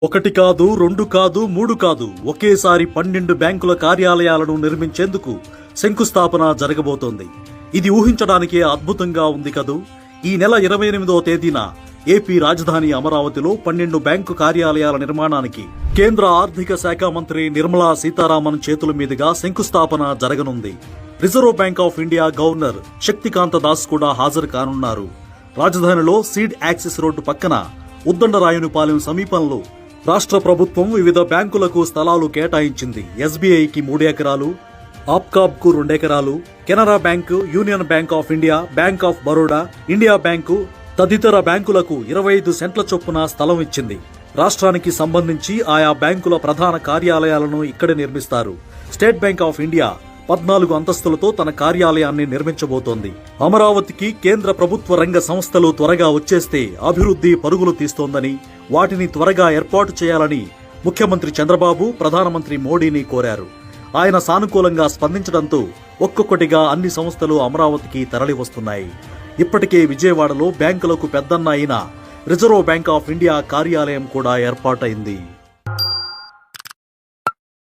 ఒకటి కాదు, రెండు కాదు, మూడు కాదు, ఒకేసారి 12 బ్యాంకుల కార్యాలయాలను నిర్మించేందుకు శంకుస్థాపన జరగబోతోంది. ఇది ఊహించడానికే అద్భుతంగా ఉంది కదూ. ఈ నెల 28వ తేదీన ఏపీ రాజధాని అమరావతిలో 12 బ్యాంకు కార్యాలయాల నిర్మాణానికి కేంద్ర ఆర్థిక శాఖ మంత్రి నిర్మలా సీతారామన్ చేతుల మీదుగా శంకుస్థాపన జరగనుంది. Reserve bank of India governor Shaktikanta Das కూడా హాజరు కానున్నారు. రాజధానిలో సీడ్ యాక్సిస్ రోడ్డు పక్కన ఉద్దండరాయునిపాలెం సమీపంలో రాష్ట్ర ప్రభుత్వం వివిధ బ్యాంకులకు స్థలాలు కేటాయించింది. ఎస్బీఐకి 3 ఎకరాలు, ఆప్కాబ్కు 2 ఎకరాలు, Canara bank, union bank of India, bank of Baroda, India bank తదితర బ్యాంకులకు 25 సెంట్ల చొప్పున స్థలం ఇచ్చింది. రాష్ట్రానికి సంబంధించి ఆయా బ్యాంకుల ప్రధాన కార్యాలయాలను ఇక్కడే నిర్మిస్తారు. స్టేట్ బ్యాంక్ ఆఫ్ ఇండియా 14 అంతస్తులతో తన కార్యాలయాన్ని నిర్మించబోతోంది. అమరావతికి కేంద్ర ప్రభుత్వ రంగ సంస్థలు త్వరగా వచ్చేస్తే అభివృద్ధి పరుగులు తీస్తోందని, వాటిని త్వరగా ఏర్పాటు చేయాలని ముఖ్యమంత్రి చంద్రబాబు ప్రధానమంత్రి మోడీని కోరారు. ఆయన సానుకూలంగా స్పందించడంతో ఒక్కొక్కటిగా అన్ని సంస్థలు అమరావతికి తరలి వస్తున్నాయి. ఇప్పటికే విజయవాడలో బ్యాంకులకు పెద్దన్న అయిన రిజర్వ్ బ్యాంక్ ఆఫ్ ఇండియా కార్యాలయం కూడా ఏర్పాటైంది.